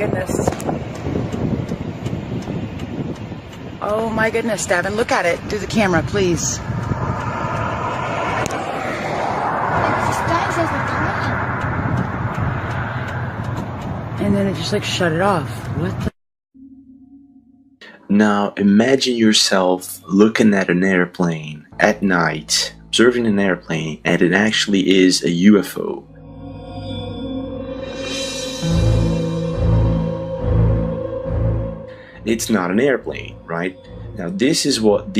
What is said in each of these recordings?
goodness. Oh my goodness, Davin, look at it through the camera, please. And then it just like shut it off. What the? Now imagine yourself looking at an airplane at night, observing an airplane, and it actually is a UFO. It's not an airplane, right? Now this is what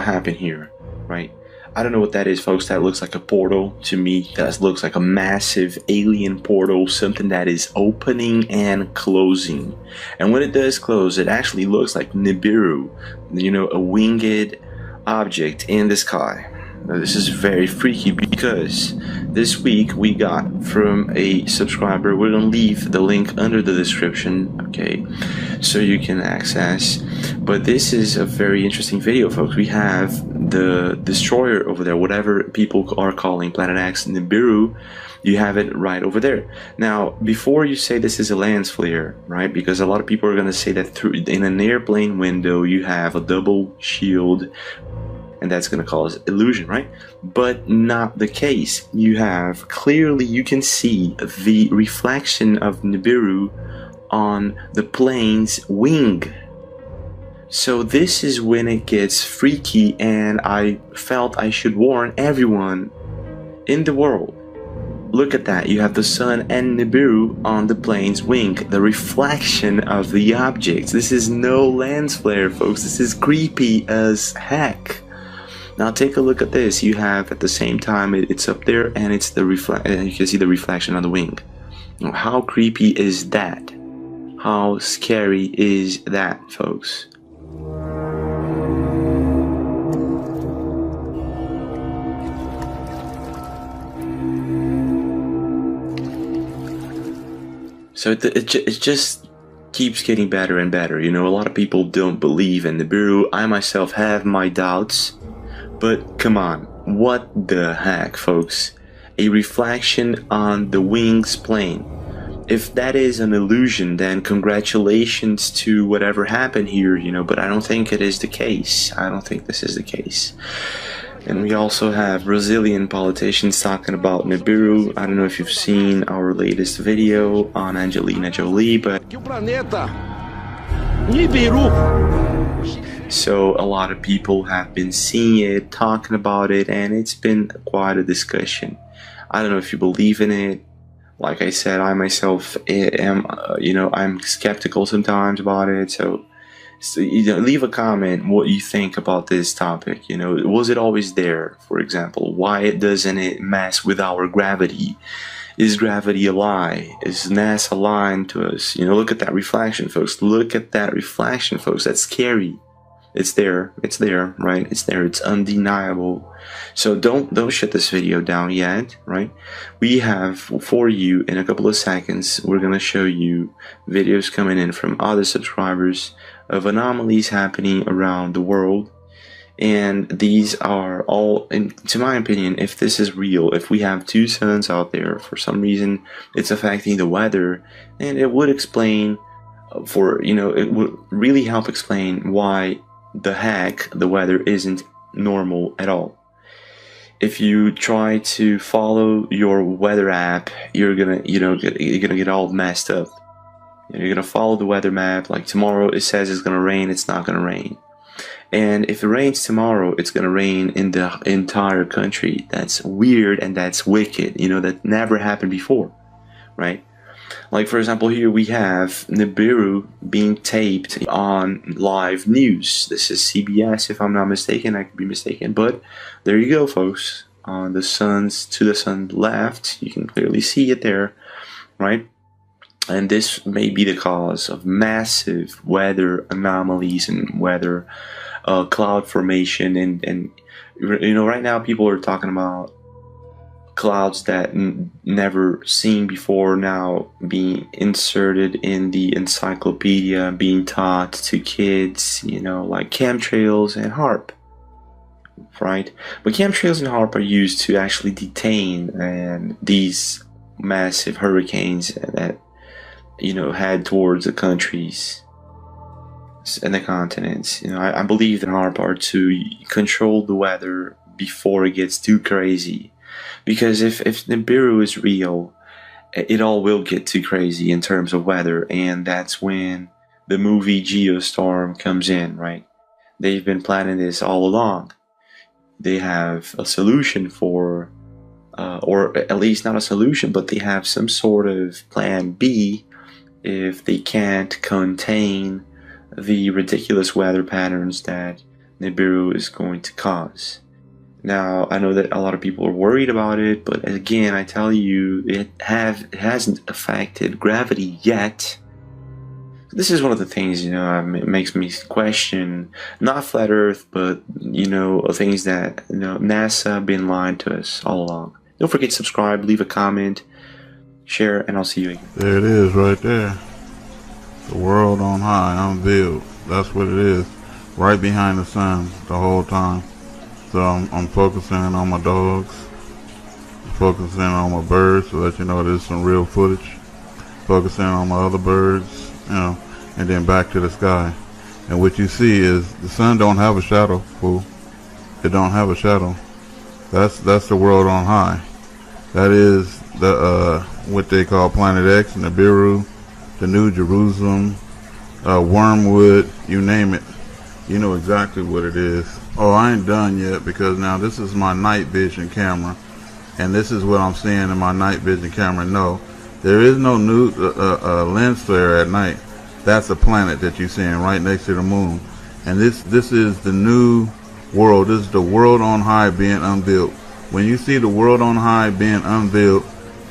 happened here, right? I don't know what that is, folks. That looks like a portal to me. That looks like a massive alien portal, something that is opening and closing. And when it does close, it actually looks like Nibiru, you know, a winged object in the sky. Now, this is very freaky because this week we got from a subscriber. We're gonna leave the link under the description, okay, so you can access. But this is a very interesting video, folks. We have the destroyer over there, whatever people are calling Planet X Nibiru. You have it right over there. Now, before you say this is a lens flare, right? Because a lot of people are gonna say that in an airplane window you have a double shield, and that's going to cause illusion, right? But not the case. You have clearly, you can see the reflection of Nibiru on the plane's wing. So this is when it gets freaky, and I felt I should warn everyone in the world. Look at that. You have the sun and Nibiru on the plane's wing, the reflection of the objects. This is no lens flare, folks. This is creepy as heck. Now take a look at this. You have at the same time it's up there, and it's the and you can see the reflection on the wing. How creepy is that? How scary is that, folks? So it just keeps getting better and better. You know, a lot of people don't believe in Nibiru. I myself have my doubts. But come on, what the heck, folks? A reflection on the wings plane. If that is an illusion, then congratulations to whatever happened here, you know, but I don't think it is the case. I don't think this is the case. And we also have Brazilian politicians talking about Nibiru. I don't know if you've seen our latest video on Angelina Jolie, but Nibiru. So a lot of people have been seeing it, talking about it, and it's been quite a discussion. I don't know if you believe in it. Like I said, I myself am, you know, I'm skeptical sometimes about it. So you know, leave a comment what you think about this topic. You know, was it always there? For example, why doesn't it mess with our gravity? Is gravity a lie? Is NASA lying to us? You know, look at that reflection, folks. Look at that reflection, folks. That's scary. It's there, right? It's there, it's undeniable. So don't shut this video down yet, right? We have for you in a couple of seconds, we're gonna show you videos coming in from other subscribers of anomalies happening around the world. And these are all, to my opinion, if this is real, if we have two suns out there, for some reason it's affecting the weather, and it would explain, it would really help explain why the heck the weather isn't normal at all. If you try to follow your weather app, you're gonna get all messed up. You're gonna follow the weather map, like tomorrow it says it's gonna rain, it's not gonna rain. And if it rains tomorrow, it's gonna rain in the entire country. That's weird and that's wicked. You know, that never happened before, right? Like, for example, here we have Nibiru being taped on live news. This is CBS, if I'm not mistaken. I could be mistaken, but there you go, folks. On the sun's to the sun left, you can clearly see it there, right? And this may be the cause of massive weather anomalies and weather cloud formation. And you know, right now people are talking about clouds that never seen before now being inserted in the encyclopedia, being taught to kids, you know, like chemtrails and HARP, right? But chemtrails and HARP are used to actually detain these massive hurricanes that head towards the countries and the continents. I believe in our part to control the weather before it gets too crazy. Because if Nibiru is real, it all will get too crazy in terms of weather, and that's when the movie Geostorm comes in, right? They've been planning this all along. They have a solution for, or at least not a solution, but they have some sort of plan B if they can't contain the ridiculous weather patterns that Nibiru is going to cause. Now, I know that a lot of people are worried about it, but again, I tell you, it hasn't affected gravity yet. This is one of the things, it makes me question, not flat Earth, but, things that, NASA been lying to us all along. Don't forget to subscribe, leave a comment, share, and I'll see you again. There it is right there. The world on high, unveiled. That's what it is. Right behind the sun the whole time. So I'm focusing on my dogs, focusing on my birds to let you know there's some real footage, focusing on my other birds, and then back to the sky. And what you see is the sun don't have a shadow, fool. It don't have a shadow. That's the world on high. That is the what they call Planet X, Nibiru, the New Jerusalem, Wormwood, you name it. You know exactly what it is. Oh, I ain't done yet, because now this is my night vision camera, and this is what I'm seeing in my night vision camera. No, there is no new lens flare at night. That's a planet that you're seeing right next to the moon, and this is the new world. This is the world on high being unveiled. When you see the world on high being unveiled,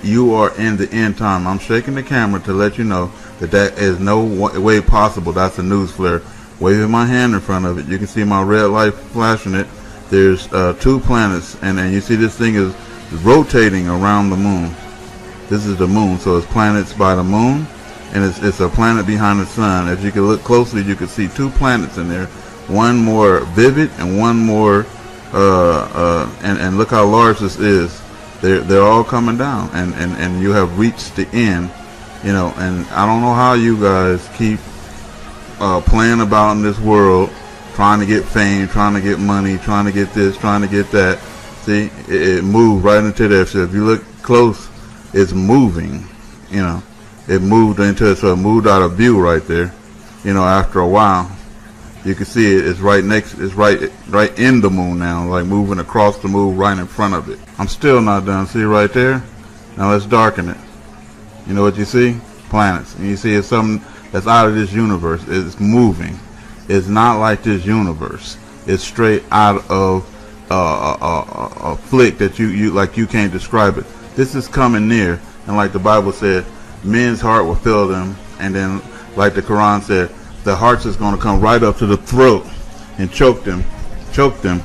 you are in the end time. I'm shaking the camera to let you know that is no way possible. That's a news flare. Waving my hand in front of it, you can see my red light flashing it. There's 2 planets, and you see this thing is rotating around the moon. This is the moon, so it's planets by the moon, and it's a planet behind the sun. If you can look closely, you can see 2 planets in there, one more vivid and one more and look how large this is. They're all coming down, and you have reached the end, and I don't know how you guys keep playing about in this world, trying to get fame, trying to get money, trying to get this, trying to get that. See, it moved right into there. So if you look close, it's moving. It moved into it, so it moved out of view right there. After a while, you can see it. It's right next. It's right in the moon now, like moving across the moon, right in front of it. I'm still not done. See right there? Now let's darken it. You know what you see? Planets, and you see it's something that's out of this universe. It's moving. It's not like this universe. It's straight out of a flick that you can't describe it. This is coming near, and like the Bible said, men's heart will fail them, and then like the Quran said, the hearts is going to come right up to the throat and choke them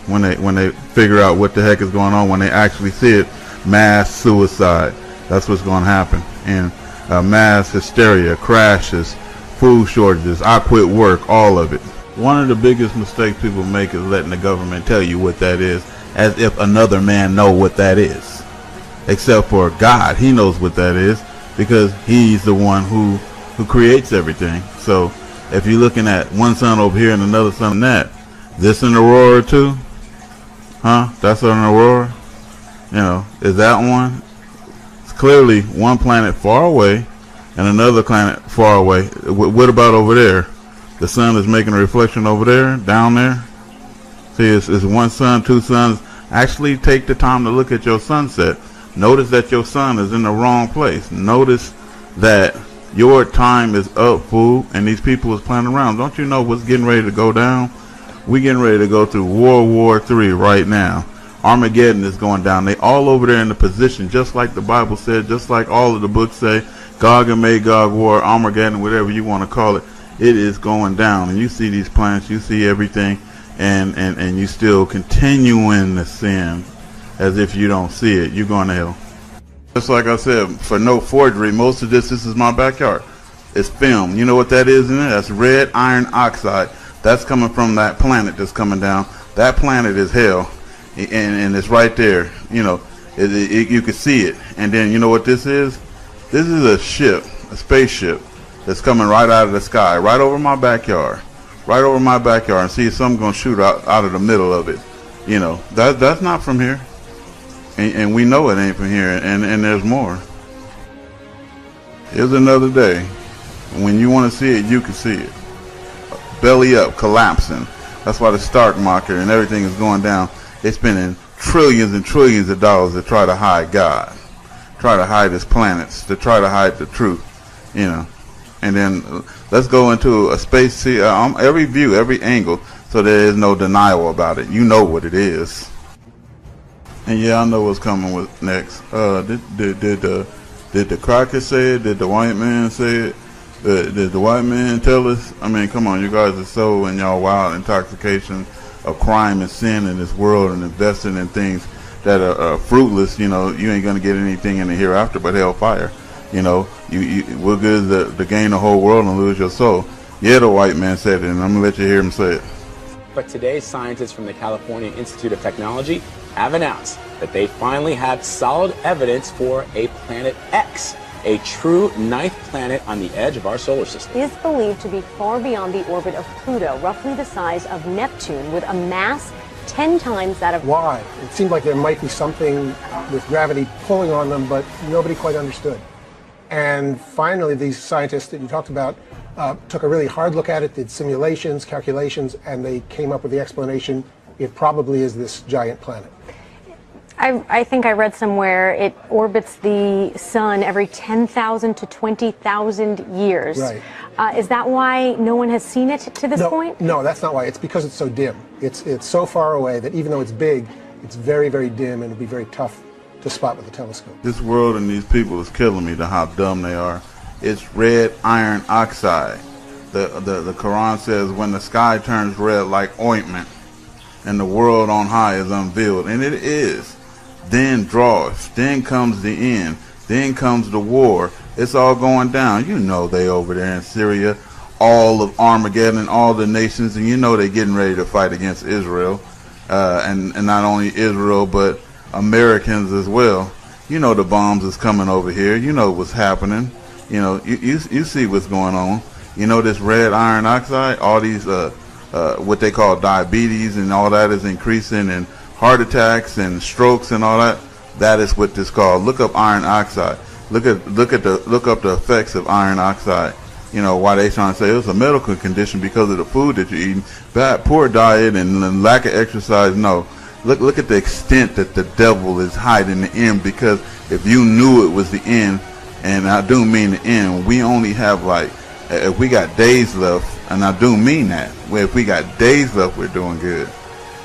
when they figure out what the heck is going on. When they actually see it, mass suicide. That's what's going to happen, and mass hysteria, crashes, food shortages, I quit work, all of it. One of the biggest mistakes people make is letting the government tell you what that is, as if another man know what that is. Except for God, he knows what that is, because he's the one who creates everything. So if you're looking at one sun over here and another sun in that, this an aurora too? Huh? That's an aurora? Is that one? It's clearly one planet far away and another planet far away. What about over there? The sun is making a reflection over there, down there. See, it's one sun, 2 suns. Actually take the time to look at your sunset. Notice that your sun is in the wrong place. Notice that your time is up, fool, and these people is playing around. Don't you know what's getting ready to go down? We getting ready to go through World War III right now. Armageddon is going down. They all over there in the position, just like the Bible said, just like all of the books say. Gog and Magog war, Armageddon, whatever you want to call it. It is going down, and you see these planets, you see everything, and you still continuing to sin as if you don't see it. You're going to hell. Just like I said, for no forgery, most of this is my backyard. It's film. You know what that is in it? That's red iron oxide. That's coming from that planet that's coming down. That planet is hell, and it's right there. You can see it. And then you know what this is? This is a ship, a spaceship. that's coming right out of the sky, right over my backyard, and see if something's gonna shoot out of the middle of it. You know, that's not from here, and we know it ain't from here, and there's more. Here's another day when you want to see it, you can see it. Belly up, collapsing. That's why the stock market and everything is going down. They're spending trillions and trillions of dollars to try to hide God, try to hide his planets, to try to hide the truth, you know. And then let's go into a space, see every view, every angle, so there is no denial about it. You know what it is. And yeah, I know what's coming with next. Did the cracker say it? Did the white man say it? Did the white man tell us? I mean, come on, you guys are so in y'all wild intoxication of crime and sin in this world and investing in things that are fruitless. You know, you ain't gonna get anything in the hereafter but hellfire. You know, what good is to gain the whole world and lose your soul? Yeah, the white man said it, and I'm gonna let you hear him say it. But today, scientists from the California Institute of Technology have announced that they finally have solid evidence for a Planet X, a true ninth planet on the edge of our solar system. Is believed to be far beyond the orbit of Pluto, roughly the size of Neptune, with a mass 10 times that of... Why? It seemed like there might be something with gravity pulling on them, but nobody quite understood. And finally, these scientists that you talked about took a really hard look at it, did simulations, calculations, and they came up with the explanation. It probably is this giant planet. I think I read somewhere it orbits the sun every 10,000 to 20,000 years. Right. Is that why no one has seen it to this point? No, that's not why. It's because it's so dim. It's so far away that even though it's big, it's very, very dim, and it'll be very tough to spot with a telescope. This world and these people is killing me to how dumb they are. It's red iron oxide. The Quran says when the sky turns red like ointment and the world on high is unveiled, and it is. Then draweth, then comes the end, then comes the war. It's all going down. You know they over there in Syria, all of Armageddon, all the nations, and you know they getting ready to fight against Israel, and not only Israel but Americans as well. You know the bombs is coming over here. You know what's happening. You know you see what's going on. You know this red iron oxide, all these what they call diabetes and all that is increasing, and heart attacks and strokes and all that. That is what this called. Look up iron oxide. Look up the effects of iron oxide. You know why they trying to say it's a medical condition because of the food that you're eating, poor diet and lack of exercise. No, look at the extent that the devil is hiding the end. Because if you knew it was the end, and I do mean the end, we only have like, if we got days left, and I do mean that, if we got days left, we're doing good.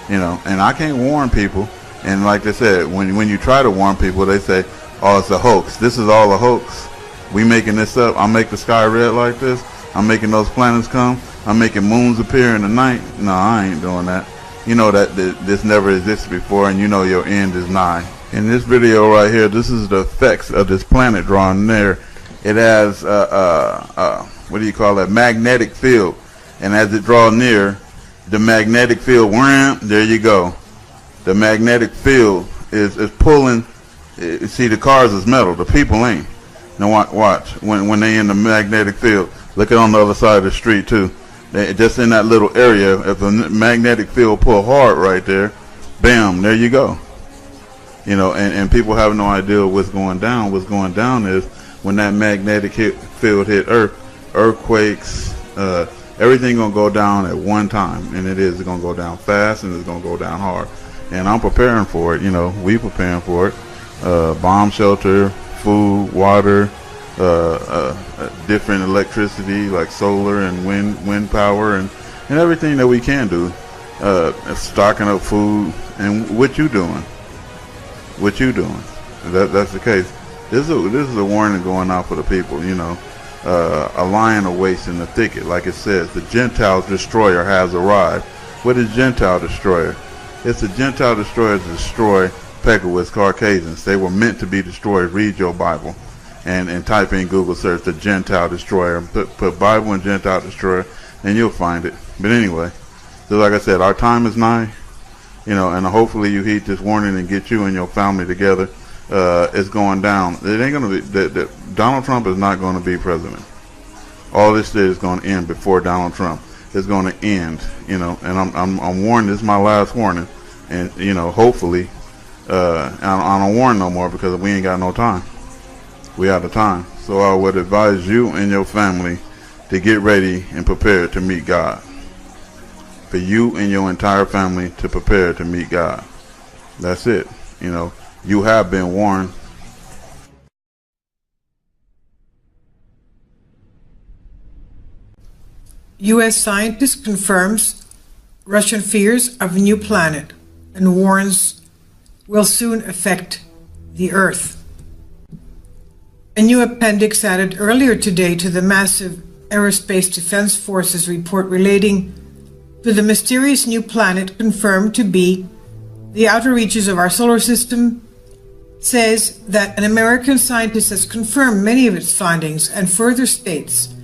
You know, and I can't warn people. And like they said, when you try to warn people, they say, oh, it's a hoax. This is all a hoax. We making this up. I make the sky red like this. I'm making those planets come. I'm making moons appear in the night. No, I ain't doing that. You know that this never existed before, and you know your end is nigh. In this video right here, this is the effects of this planet drawing near. It has, what do you call that, magnetic field. And as it draws near, the magnetic field, wham, there you go. The magnetic field is pulling. See, the cars is metal. The people ain't. Now watch. When they in the magnetic field, look at on the other side of the street too. They, just in that little area, if the magnetic field pull hard right there, bam, there you go. You know, and people have no idea what's going down. What's going down is when that magnetic field hit Earth, earthquakes, everything gonna go down at one time, and it's gonna go down fast, and it's gonna go down hard. And I'm preparing for it. You know, we preparing for it. Bomb shelter, food, water, different electricity like solar and wind power, and everything that we can do. Stocking up food, and what you doing? What you doing? That's the case. This is a warning going out for the people. You know. A lion awaits in the thicket, like it says. The Gentile destroyer has arrived. What is Gentile destroyer? It's the Gentile destroyer to destroy Pegawis, Caucasians. They were meant to be destroyed. Read your Bible and type in Google search the Gentile destroyer. Put Bible and Gentile destroyer, and you'll find it. But anyway, so like I said, our time is nigh. You know, and hopefully you heed this warning and get you and your family together. It's going down. It ain't gonna be. Donald Trump is not going to be president. All this shit is going to end before Donald Trump. It's going to end, you know. And I'm warned. This is my last warning, and you know, hopefully, I don't warn no more because we ain't got no time. We out of time. So I would advise you and your family to get ready and prepare to meet God. For you and your entire family to prepare to meet God. That's it. You know, you have been warned. U.S. scientist confirms Russian fears of a new planet and warns will soon affect the Earth. A new appendix added earlier today to the massive Aerospace Defense Forces report relating to the mysterious new planet confirmed to be the outer reaches of our solar system says that an American scientist has confirmed many of its findings and further states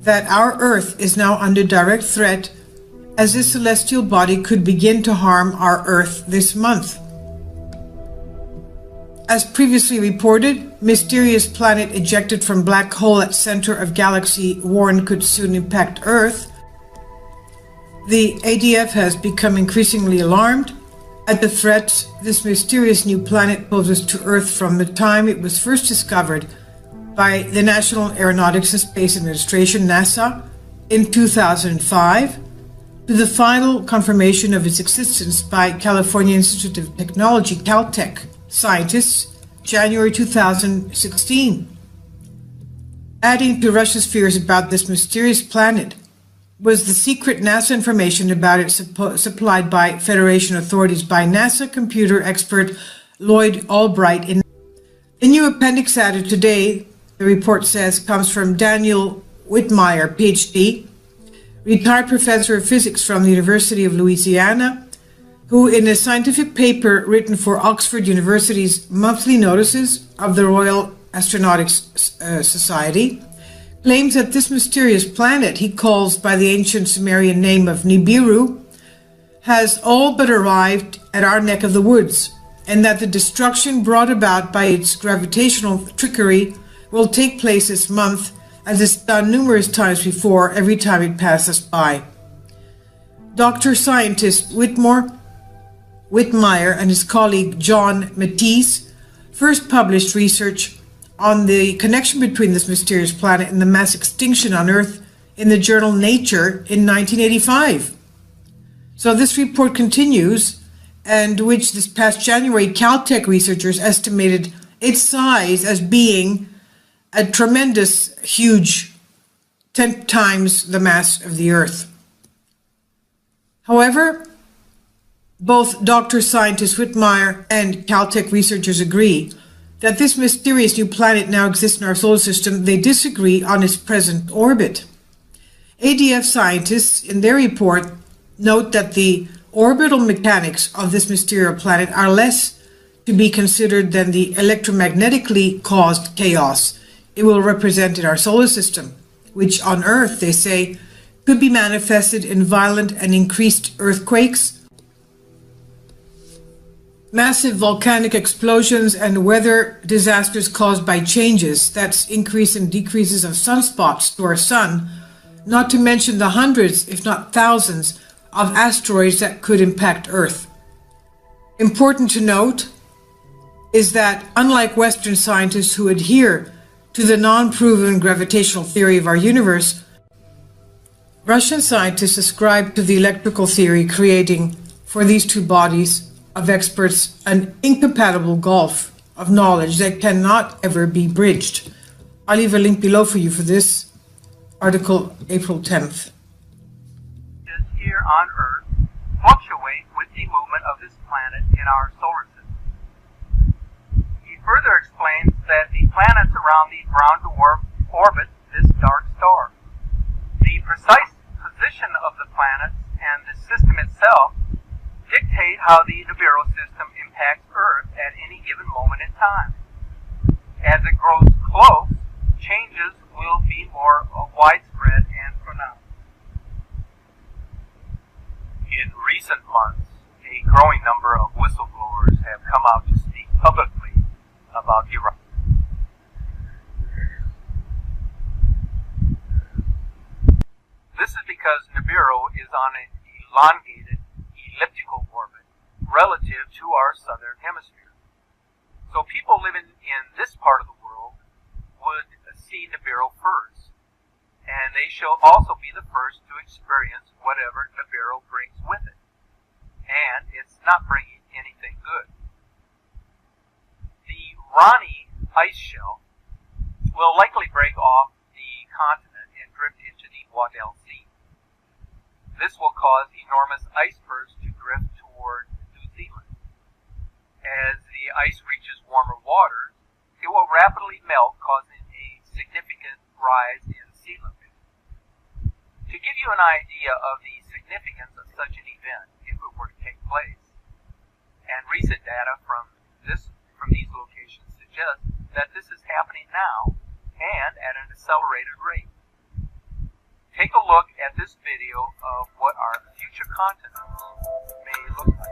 that our Earth is now under direct threat as this celestial body could begin to harm our Earth this month. As previously reported, mysterious planet ejected from black hole at center of galaxy warned could soon impact Earth. The ADF has become increasingly alarmed at the threat this mysterious new planet poses to Earth from the time it was first discovered by the National Aeronautics and Space Administration, NASA, in 2005, to the final confirmation of its existence by California Institute of Technology, Caltech, scientists, January 2016. Adding to Russia's fears about this mysterious planet was the secret NASA information about it supplied by Federation authorities by NASA computer expert Lloyd Albright. In a new appendix added today, the report says, comes from Daniel Whitmire, PhD, retired professor of physics from the University of Louisiana, who in a scientific paper written for Oxford University's monthly notices of the Royal Astronautics Society, claims that this mysterious planet he calls by the ancient Sumerian name of Nibiru has all but arrived at our neck of the woods, and that the destruction brought about by its gravitational trickery will take place this month, as it's done numerous times before every time it passes by. Dr. Scientist Whitmire and his colleague John Matisse first published research on the connection between this mysterious planet and the mass extinction on Earth in the journal Nature in 1985. So this report continues, and which this past January Caltech researchers estimated its size as being a tremendous, huge, 10 times the mass of the Earth. However, both Dr. Scientist Whitmire and Caltech researchers agree that this mysterious new planet now exists in our solar system. They disagree on its present orbit. ADF scientists, in their report, note that the orbital mechanics of this mysterious planet are less to be considered than the electromagnetically caused chaos it will represent in our solar system, which on Earth, they say, could be manifested in violent and increased earthquakes, massive volcanic explosions, and weather disasters caused by changes, that's increase and decreases of sunspots to our sun, not to mention the hundreds, if not thousands, of asteroids that could impact Earth. Important to note is that, unlike Western scientists who adhere to the non-proven gravitational theory of our universe, Russian scientists ascribe to the electrical theory, creating for these two bodies of experts an incompatible gulf of knowledge that cannot ever be bridged. I'll leave a link below for you for this article, April 10th. Here on Earth fluctuate with the movement of this planet in our solar system. He further explains that the planets around the brown dwarf orbit this dark star. The precise position of the planets and the system itself dictate how the Nibiru system impacts Earth at any given moment in time. As it grows close, changes will be more widespread and pronounced. In recent months, a growing number of whistleblowers have come out to speak publicly about Iran. This is because Nibiru is on an elongated elliptical orbit relative to our southern hemisphere. So people living in this part of the world would see Nibiru first, and they shall also be the first to experience whatever Nibiru brings with it. And it's not bringing anything good. The Ronnie ice shelf will likely break off the continent and drift into the Weddell Sea. This will cause enormous icebergs to drift toward New Zealand. As the ice reaches warmer waters, it will rapidly melt, causing a significant rise in sea level. To give you an idea of the significance of such an event, if it were to take place, and recent data from these locations suggest that this is happening now and at an accelerated rate. Take a look at this video of what our future continents may look like.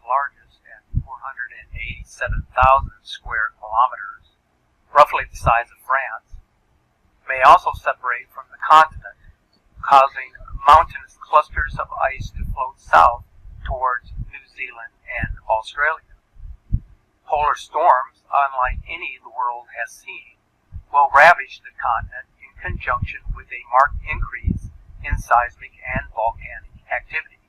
Largest at 487,000 square kilometers, roughly the size of France, may also separate from the continent, causing mountainous clusters of ice to float south towards New Zealand and Australia. Polar storms, unlike any the world has seen, will ravage the continent in conjunction with a marked increase in seismic and volcanic activity.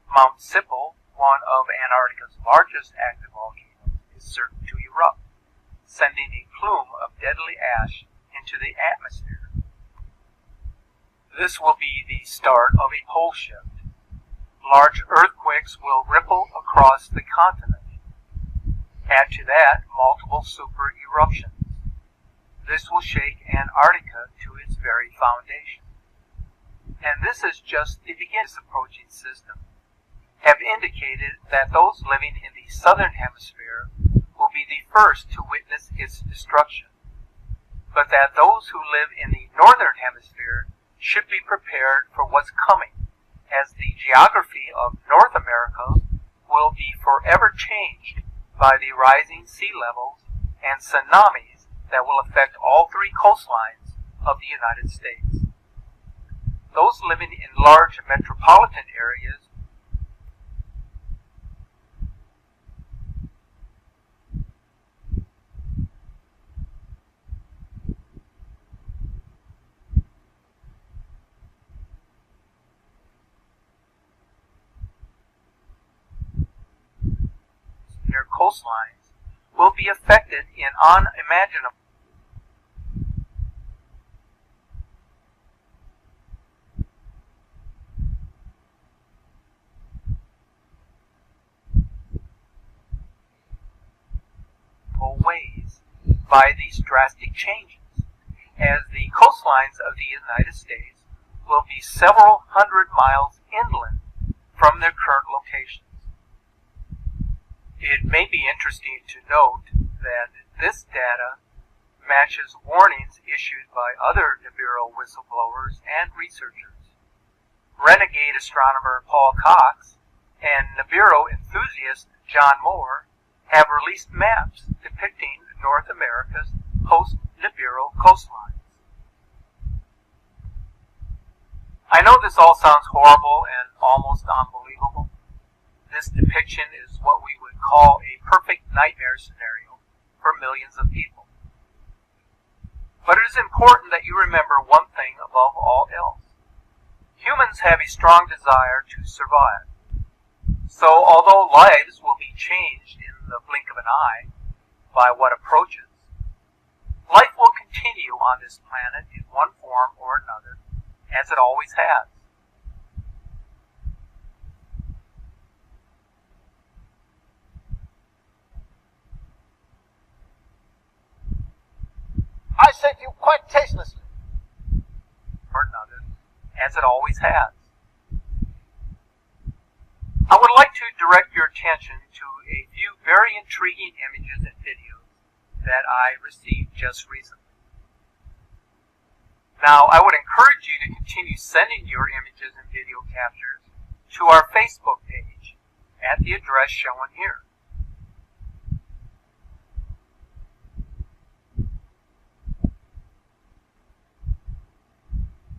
Mount Sippel, one of Antarctica's largest active volcanoes, is certain to erupt, sending a plume of deadly ash into the atmosphere. This will be the start of a pole shift. Large earthquakes will ripple across the continent. Add to that multiple super eruptions. This will shake Antarctica to its very foundation. And this is just the beginning of this approaching system. Have indicated that those living in the southern hemisphere will be the first to witness its destruction, but that those who live in the northern hemisphere should be prepared for what's coming, as the geography of North America will be forever changed by the rising sea levels and tsunamis that will affect all three coastlines of the United States. Those living in large metropolitan areas near coastlines will be affected in unimaginable by these drastic changes, as the coastlines of the United States will be several hundred miles inland from their current locations. It may be interesting to note that this data matches warnings issued by other Nibiru whistleblowers and researchers. Renegade astronomer Paul Cox and Nibiru enthusiast John Moore have released maps depicting North America's post-Nibiru coastlines. I know this all sounds horrible and almost unbelievable. This depiction is what we would call a perfect nightmare scenario for millions of people. But it is important that you remember one thing above all else. Humans have a strong desire to survive. So although lives will be changed in the blink of an eye by what approaches, life will continue on this planet in one form or another, as it always has. I said you quite tastelessly. Or another, as it always has. I would like to direct your attention to a few very intriguing images and videos that I received just recently. Now, I would encourage you to continue sending your images and video captures to our Facebook page at the address shown here.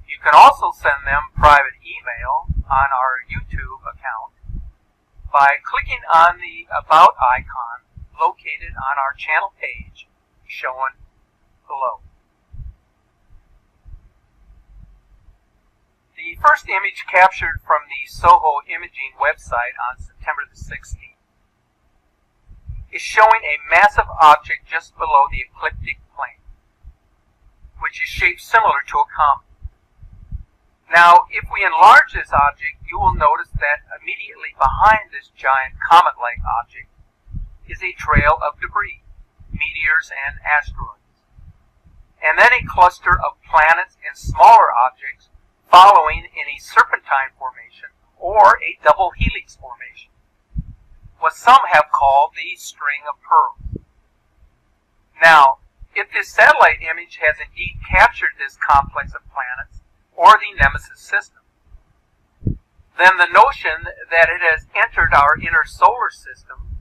You can also send them private email on our YouTube account by clicking on the About icon located on our channel page shown below. The first image captured from the Soho Imaging website on September the 16th is showing a massive object just below the ecliptic plane, which is shaped similar to a comet. Now, if we enlarge this object, you will notice that immediately behind this giant comet-like object is a trail of debris, meteors and asteroids, and then a cluster of planets and smaller objects following in a serpentine formation or a double helix formation, what some have called the string of pearls. Now, if this satellite image has indeed captured this complex of planets, or the Nemesis system, then the notion that it has entered our inner solar system,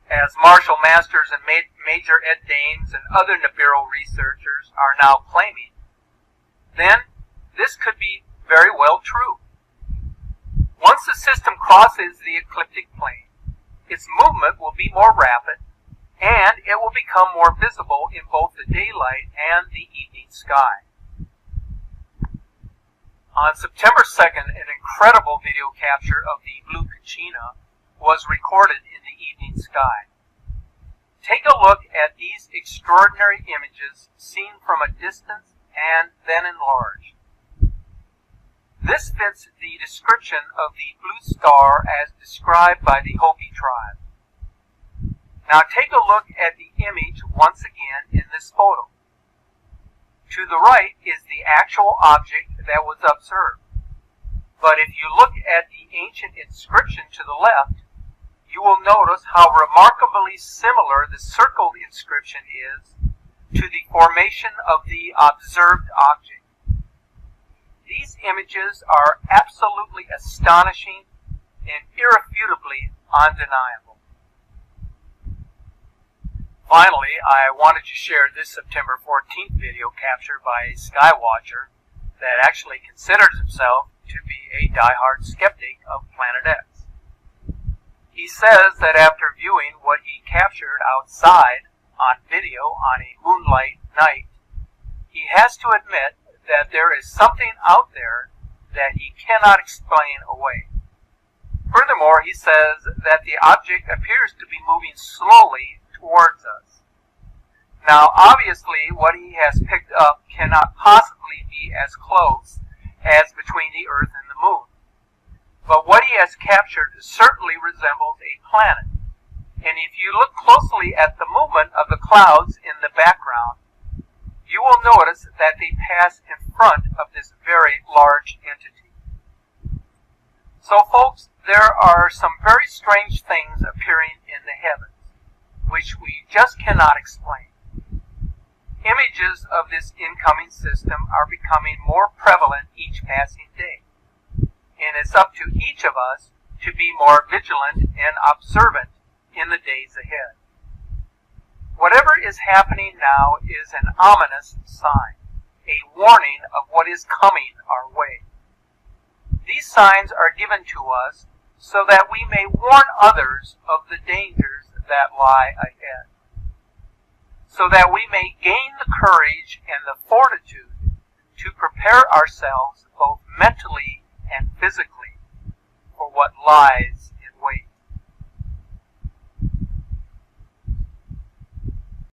as Marshall Masters and Major Ed Dames and other Nibiru researchers are now claiming, then this could be very well true. Once the system crosses the ecliptic plane, its movement will be more rapid, and it will become more visible in both the daylight and the evening sky. On September 2nd, an incredible video capture of the blue Kachina was recorded in the evening sky. Take a look at these extraordinary images seen from a distance and then enlarged. This fits the description of the blue star as described by the Hopi tribe. Now take a look at the image once again in this photo. To the right is the actual object that was observed. But if you look at the ancient inscription to the left, you will notice how remarkably similar the circled inscription is to the formation of the observed object. These images are absolutely astonishing and irrefutably undeniable. Finally, I wanted to share this September 14th video captured by a skywatcher that actually considers himself to be a diehard skeptic of Planet X. He says that after viewing what he captured outside on video on a moonlight night, he has to admit that there is something out there that he cannot explain away. Furthermore, he says that the object appears to be moving slowly towards us. Now, obviously, what he has picked up cannot possibly be as close as between the Earth and the Moon. But what he has captured certainly resembles a planet. And if you look closely at the movement of the clouds in the the background, you will notice that they pass in front of this very large entity. So folks, there are some very strange things appearing in the heavens, which we just cannot explain. Images of this incoming system are becoming more prevalent each passing day, and it's up to each of us to be more vigilant and observant in the days ahead. Whatever is happening now is an ominous sign, a warning of what is coming our way. These signs are given to us so that we may warn others of the dangers that lie ahead, so that we may gain the courage and the fortitude to prepare ourselves both mentally and physically for what lies